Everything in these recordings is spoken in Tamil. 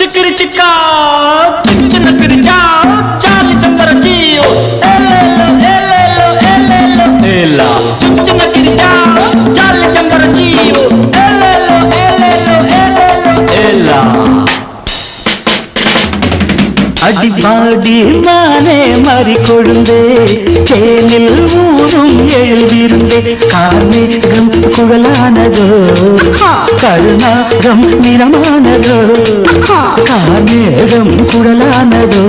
चिकरी चिक्का चिन्न किरिचा चाली चंदर जीओ एलेलो एलेलो एलेलो एला चिन्न किरिचा चाली चंदर जीओ एलेलो एलेलो एलेलो एला அடிபாடி மானே மறிக்கொழுந்தே தேனில் ஊரும் எழுதிருந்தே கார்மேகம் குழலானதோ கருணாகம் நிறமானதோ கார்மேகம் குழலானதோ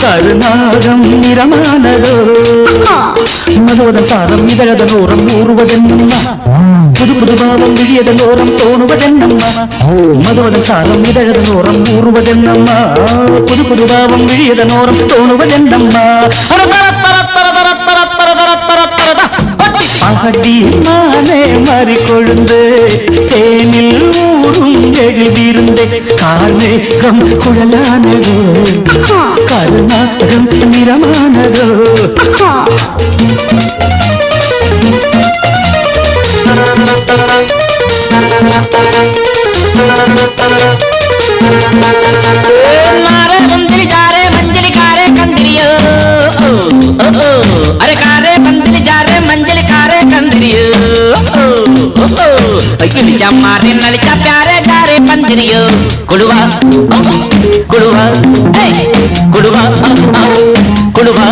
கருணாகம் நிறமானதோ மதுவதன் சாரம் இதழதன் ஓரம் ஊறுவதென்னம்மா புது புது பாவம் விழியதன் ஓரம் தோணுவதென்னம்மா மதுவதன் சாரம் இதழதன் ஓரம் ஊறுவதென்னம்மா புது புது பாவம் விழியதன் ஓரம் தோணுவதென்னம்மா பாடி மானே மறிக்கொழுந்து தேனில் ஊரும் எழுதியிருந்தே கார்மேகம் குழலானதோ கருணாகம் நிறமானதோ मारे मंदिर जा रे मंजिल कारे कंदरियो अरे कारे मंदिर जा रे मंजिल कारे कंदरियो किलिचा मारे नलिचा प्यारे जा रे पंजरियो कुड़वा कुड़वा कुड़वा कुड़वा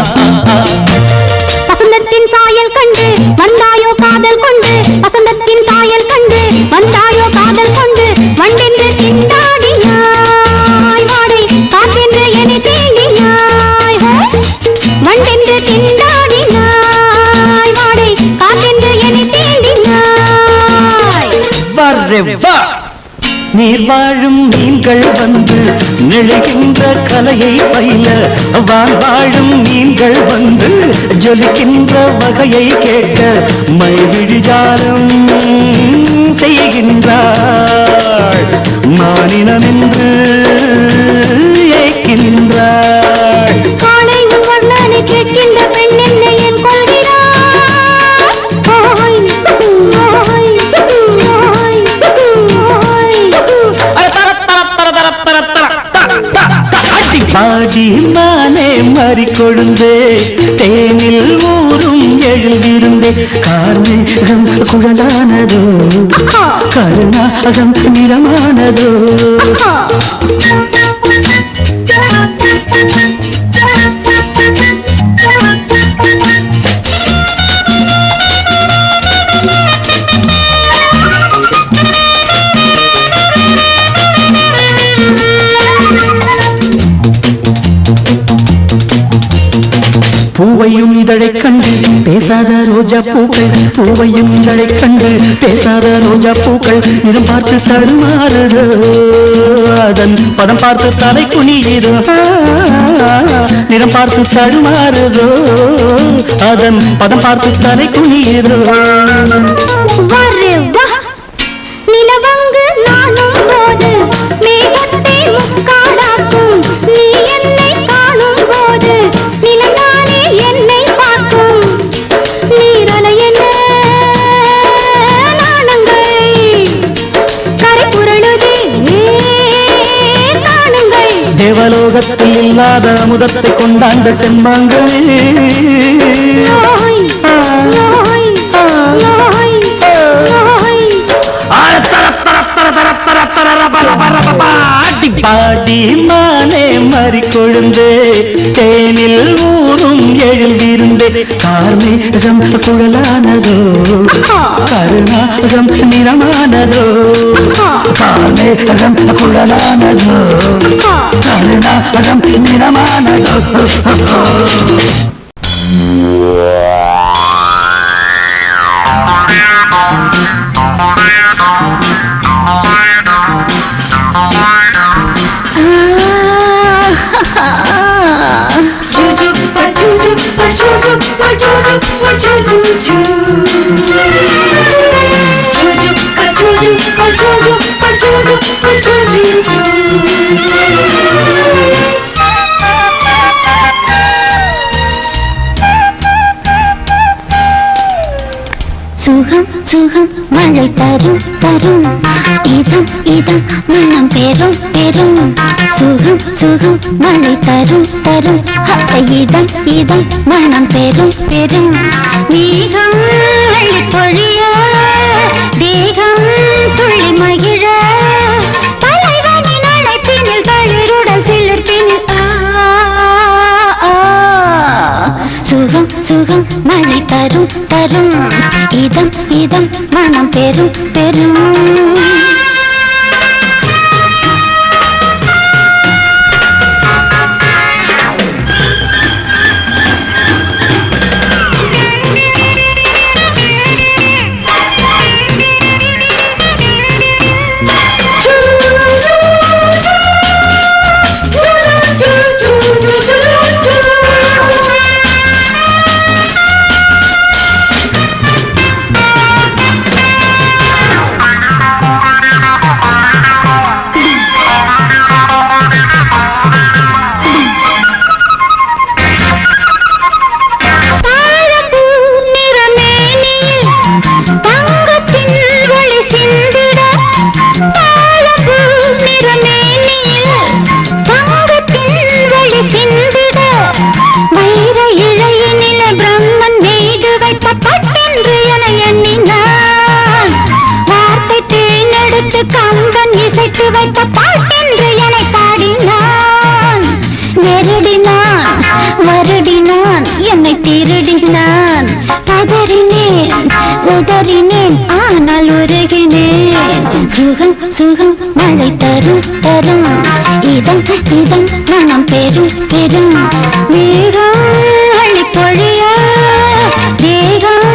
வசந்தத்தின் சாயல் கண்டு வந்தாயோ காதல் கொண்டு வசந்தத்தின் சாயல் கண்டு வந்தாயோ காதல் கொண்டு வண்டென்று திண்டாடினாய் வாடை காற்றென்று என்னை தீண்டினாய் வண்டென்று திண்டாடினாய் வாடை காற்றென்று என்னை தீண்டினாய் வர்றே வா நீர் வாழும் மீன்கள் வந்து நெழுகின்ற கலையை பயில வாழும் மீன்கள் வந்து ஜொலிக்கின்ற வகையை கேட்க மைவிழிஜாலம் செய்கின்றாள் மானினம் என்று ஏற்கின்றாள் காலை வர்ணனை கேட்கின்ற பெண் என்னை என் கொள்கிறாள் பாடி மானே மறிக்கொழுந்தே தேனில் ஊரும் எழுதிருந்தே கார்மேகம் குழலானதோ கருணாகம் நிறமானதோ பூவையும் இதழைக் கண்டு பேசாத ரோஜா பூக்கள் பூவையும் இதழைக் கண்டு பேசாத ரோஜா பூக்கள் நிறம் பார்த்து தடுமாறுதோ அதன் பதம் பார்த்து தலை குனியுதோ நிறம் பார்த்து தடுமாறுதோ அதன் பதம் பார்த்து தலை குனியுதோ நிலவங்கு நானும் போது மேகத்தை முக்காடாக்கும் நீ என்னை காணும் போது நிலந்தானே என்னை பார்க்கும் நீரலை என்ன நாணங்கள் கரை புரளுதே காணுங்கள் தேவலோகத்தில் இல்லாத அமுதத்தை கொண்டாண்ட செம்பாங்களே பாடி மானே மறிக்கொழுந்தே தேனில் ஊரும் எழுதிருந்தே கார்மேகம் குழலானதோ கருணாகம் நிறமானதோ கார்மேகம் குழலானதோ கருணாகம் நிறமானதோ சுகம் சுகம் மழை தரும் தரும் இதம் இதம் மனம் பெரும் பெரும் சுகம் சுகம் மழை தரும் தரும் இதம் இதம் மனம் பெரும் பெரும் மேகம் அள்ளி பொழிய தேகம் துள்ளி மகிழ தலைவனின் அழைப்பினில் தளிருடல் சிலிர்ப்பினில் சுகம் சுகம் மழை தரும் தரும் இதம் இதம் மனம் பெரும் பெரும் கம்பன் இசைத்து வைத்த பாட்டென்று என்னை பாடினான் வருடினான் வருடினான் என்னை திருடினான் பதறினேன் உதறினேன் ஆனால் உருகினேன் சுகம் சுகம் மழை தரும் தரும் இதம் இதம் மனம் பெரும் பெரும் மேகம் அள்ளி பொழிய தேகம்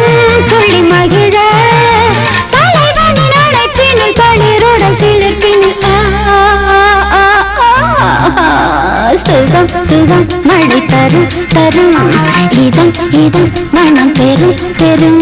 துள்ளி மகிழ தளிருடல் சிலிர்ப்பினில் சுகம் சுகம் மழை தரும் தரும் இதம் இதம் மனம் பெரும் பெரும்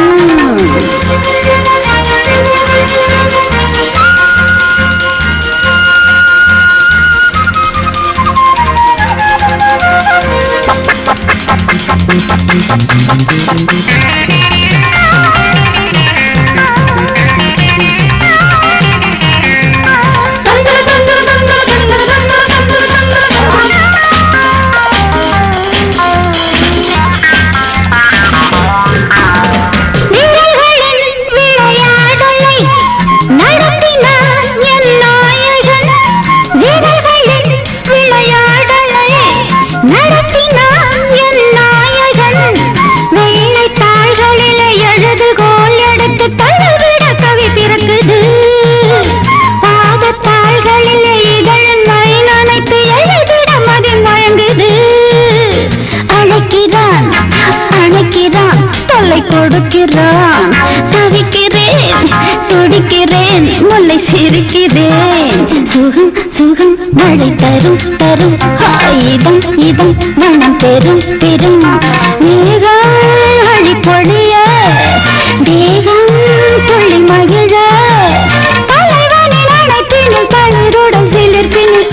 கொடுக்கிறான் தவிக்கிறேன் துடிக்கிறேன் முல்லை சிரிக்கிறேன் சுகம் சுகம் மழை தரும் தரும் இதம் இதம் மனம் பெரும் பெரும் மேகம் அழி பொழிய தேகம் துள்ளி மகிழ தலைவனின் அழைப்பினில் தளிருடன் சிலிர்ப்பினில்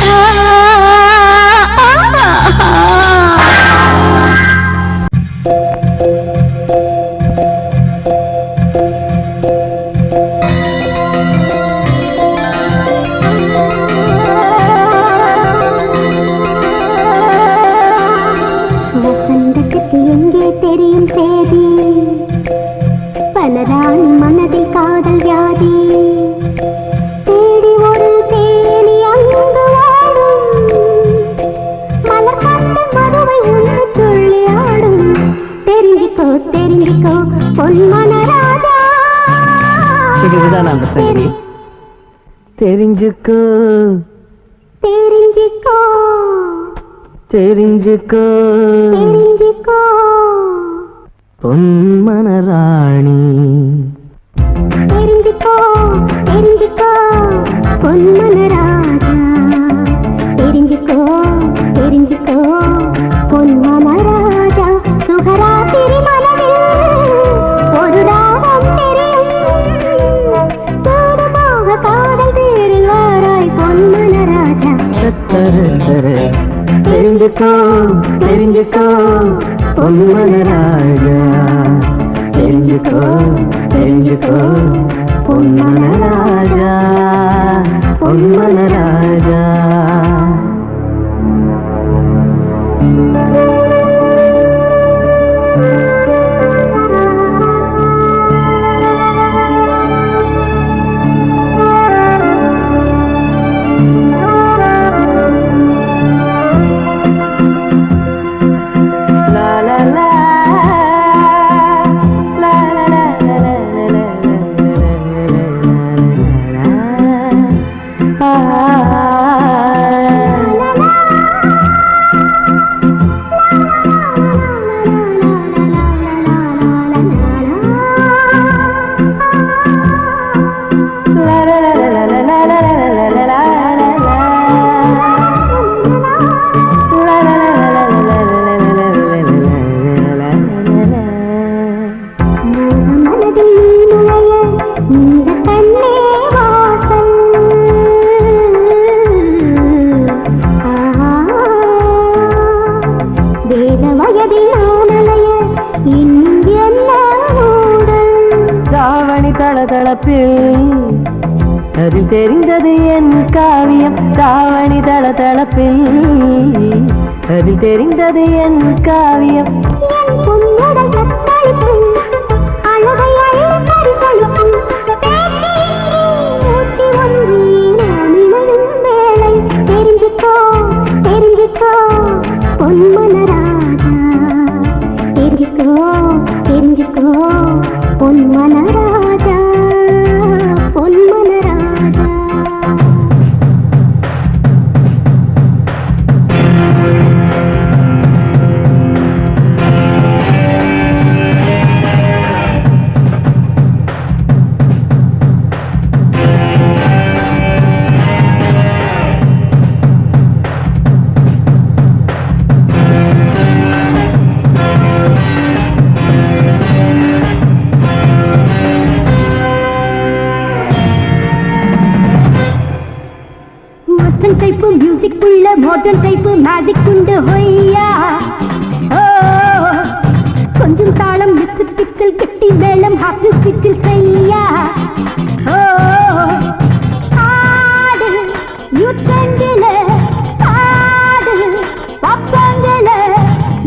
தெரியும் சேதி பலராணி மனதில் காதல் வியாதி தேடி ஒரு தேனி அங்கு வாடும் மலர்காட்டு மதுவை உண்டு துள்ளி ஆடும் தெரிஞ்சுக்கோ தெரிஞ்சுக்கோ பொன்மன ராஜா இதுதான் அந்த சங்கதி தெரிஞ்சுக்கோ தெரிஞ்சுக்கோ தெரிஞ்சுக்கோ தெரிஞ்சுக்கோ பொன்மனராணி தெரிஞ்சுக்கோ தெரிஞ்சுக்கோ பொன்மனராஜா தெரிஞ்சுக்கோ தெரிஞ்சுக்கோ பொன்மனராஜா சுகராத்திரி மனதில் ஒரு ராகம் தெரியும் தூரமாக காதல் தேரில் வாராய் பொன்மனராஜா தெரிஞ்சுக்கோ தெரிஞ்சுக்கோ பொன்மனராஜா தெரிஞ்சுக்கோ தெரிஞ்சுக்கோ பொன்மனராஜா பொன்மனராஜா. அதில் தெரிந்தது என் காவியம் தாவணி தளதளப்பில் அதில் தெரிந்தது என் காவியம். தெரிஞ்சுக்கோ தெரிஞ்சுக்கோ பொன்மனராஜா தெரிஞ்சுக்கோ தெரிஞ்சுக்கோ பொன்மனராஜா பொன்மனராஜா. டைப்பு மியூசிக் உள்ள மாடர்ன் டைப்பு மேஜிக் உண்டு ஹொய்யா. கொஞ்சம் தாளம் மிக்ஸ் பிக்சல் கட்டி மேளம் ஹார்ட் சிக்கில் செய்யா. ஆடு யூட்ரெண்டில ஆடு பப்பங்கள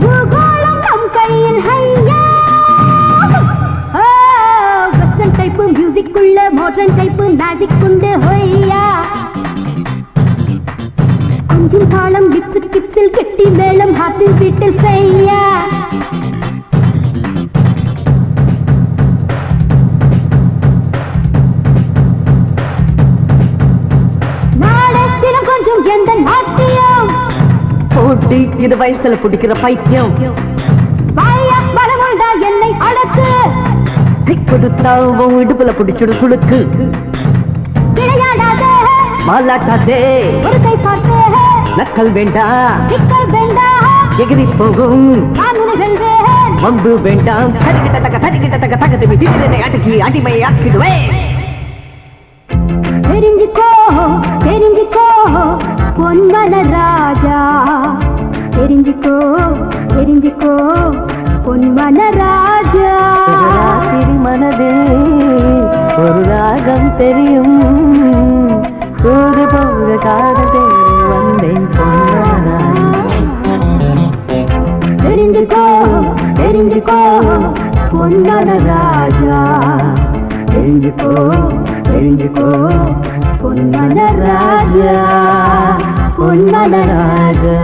பூகோளம் நம் கையில் ஹையா. வெஸ்டர்ன் டைப்பு மியூசிக் உள்ள மாடர்ன் டைப்பு மேஜிக் உண்டு ஹொய்யா. கொஞ்சம் தாளம் விக்ஸ் கிப்ஸில் கட்டி மேளம் ஹார்ட்டில் பீட்டில் செய்யா. நாடத்திலும் கொஞ்சம் எந்த நாட்டியம் போட்டி இது வயசுல பிடிக்கிற பைத்தியம். வாயா பலமுண்டா என்னை அடக்கு கொடுத்தா இடுப்புல பிடிச்சிடு சுடுக்கு. விளையாடாதே மாலாட்டாதே ஒரு கை பார்த்து நக்கல் வேண்டாம் சிக்கல் வேண்டாம் எகிரி போகும் வம்பு வேண்டாம். அடக்கி அடிமை ஆக்கிடுவேன். தெரிஞ்சுக்கோ தெரிஞ்சுக்கோ பொன்மனராஜா தெரிஞ்சுக்கோ தெரிஞ்சுக்கோ பொன்மனராஜா. மனதில் ஒரு ராகம் தெரியும் தூது போக காதல் வந்தேன் தெரிஞ்சுக்கோ தெரிஞ்சுக்கோ பொன்மனராஜா தெரிஞ்சுக்கோ தெரிஞ்சுக்கோ பொன்மனராஜா பொன்மனராஜா.